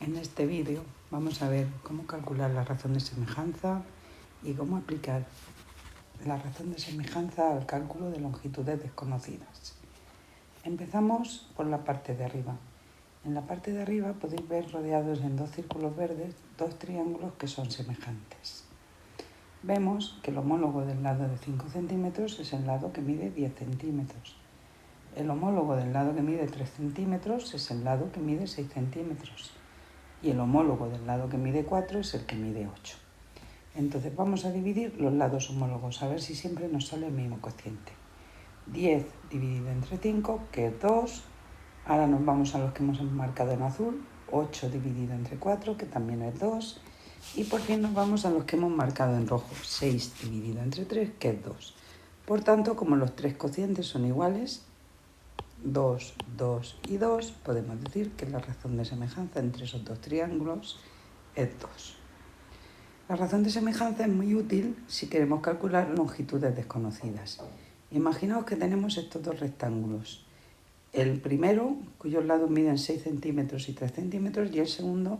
En este vídeo vamos a ver cómo calcular la razón de semejanza y cómo aplicar la razón de semejanza al cálculo de longitudes desconocidas. Empezamos por la parte de arriba. En la parte de arriba podéis ver rodeados en dos círculos verdes dos triángulos que son semejantes. Vemos que el homólogo del lado de 5 centímetros es el lado que mide 10 centímetros. El homólogo del lado que mide 3 centímetros es el lado que mide 6 centímetros. Y el homólogo del lado que mide 4 es el que mide 8. Entonces vamos a dividir los lados homólogos, a ver si siempre nos sale el mismo cociente. 10 dividido entre 5, que es 2. Ahora nos vamos a los que hemos marcado en azul. 8 dividido entre 4, que también es 2. Y por fin nos vamos a los que hemos marcado en rojo. 6 dividido entre 3, que es 2. Por tanto, como los tres cocientes son iguales, 2, 2 y 2, podemos decir que la razón de semejanza entre esos dos triángulos es 2. La razón de semejanza es muy útil si queremos calcular longitudes desconocidas. Imaginaos que tenemos estos dos rectángulos. El primero, cuyos lados miden 6 centímetros y 3 centímetros, y el segundo,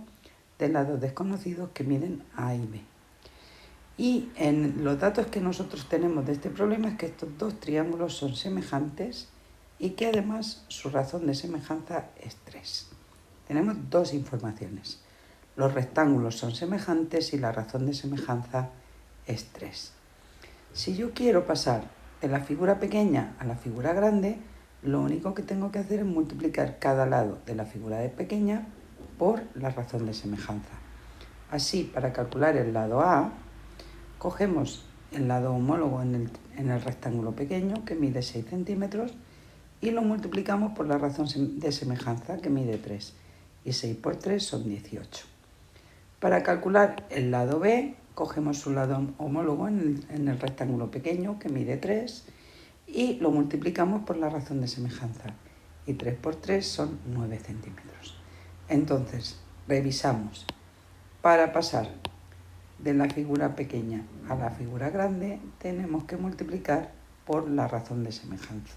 de lados desconocidos que miden A y B. Y en los datos que nosotros tenemos de este problema es que estos dos triángulos son semejantes y que además su razón de semejanza es 3. Tenemos dos informaciones. Los rectángulos son semejantes y la razón de semejanza es 3. Si yo quiero pasar de la figura pequeña a la figura grande, lo único que tengo que hacer es multiplicar cada lado de la figura pequeña por la razón de semejanza. Así, para calcular el lado A, cogemos el lado homólogo en el rectángulo pequeño, que mide 6 centímetros, y lo multiplicamos por la razón de semejanza, que mide 3. Y 6 por 3 son 18. Para calcular el lado B, cogemos su lado homólogo en el rectángulo pequeño, que mide 3, y lo multiplicamos por la razón de semejanza. Y 3 por 3 son 9 centímetros. Entonces, revisamos. Para pasar de la figura pequeña a la figura grande, tenemos que multiplicar por la razón de semejanza.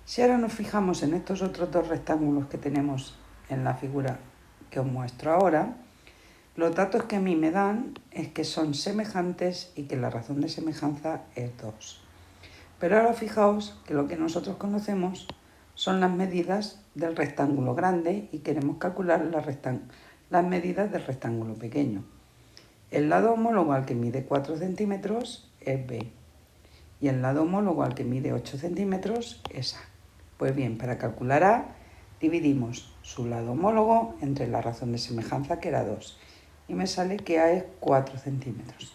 Si ahora nos fijamos en estos otros dos rectángulos que tenemos en la figura que os muestro ahora, los datos que a mí me dan es que son semejantes y que la razón de semejanza es 2. Pero ahora fijaos que lo que nosotros conocemos son las medidas del rectángulo grande y queremos calcular las medidas del rectángulo pequeño. El lado homólogo al que mide 4 centímetros es B y el lado homólogo al que mide 8 centímetros es A. Pues bien, para calcular A, dividimos su lado homólogo entre la razón de semejanza, que era 2, y me sale que A es 4 centímetros.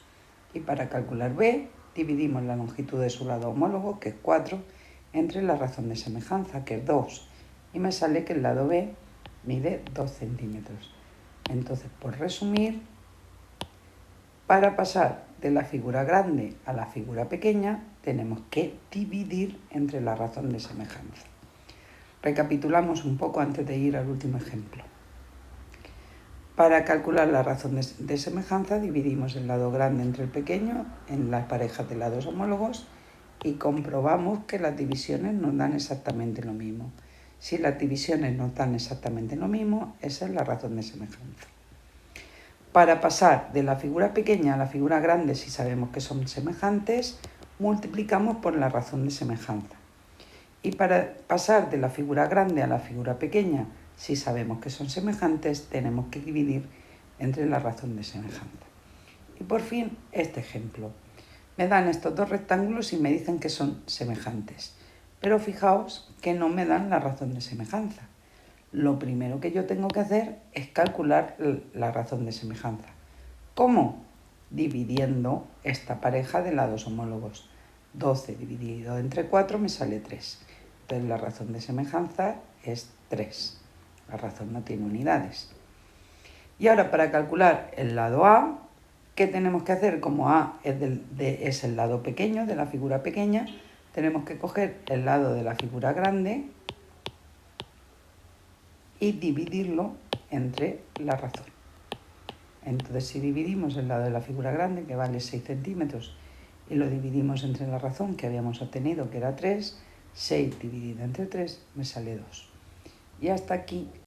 Y para calcular B, dividimos la longitud de su lado homólogo, que es 4, entre la razón de semejanza, que es 2, y me sale que el lado B mide 2 centímetros. Entonces, por resumir, para pasar de la figura grande a la figura pequeña, tenemos que dividir entre la razón de semejanza. Recapitulamos un poco antes de ir al último ejemplo. Para calcular la razón de semejanza, dividimos el lado grande entre el pequeño en las parejas de lados homólogos y comprobamos que las divisiones nos dan exactamente lo mismo. Si las divisiones nos dan exactamente lo mismo, esa es la razón de semejanza. Para pasar de la figura pequeña a la figura grande, si sabemos que son semejantes, multiplicamos por la razón de semejanza. Y para pasar de la figura grande a la figura pequeña, si sabemos que son semejantes, tenemos que dividir entre la razón de semejanza. Y por fin, este ejemplo. Me dan estos dos rectángulos y me dicen que son semejantes. Pero fijaos que no me dan la razón de semejanza. Lo primero que yo tengo que hacer es calcular la razón de semejanza. ¿Cómo? Dividiendo esta pareja de lados homólogos. 12 dividido entre 4 me sale 3. Entonces la razón de semejanza es 3. La razón no tiene unidades. Y ahora, para calcular el lado A, ¿qué tenemos que hacer? Como A es el lado pequeño de la figura pequeña, tenemos que coger el lado de la figura grande y dividirlo entre la razón. Entonces, si dividimos el lado de la figura grande, que vale 6 centímetros, y lo dividimos entre la razón que habíamos obtenido, que era 3, 6 dividido entre 3 me sale 2. Y hasta aquí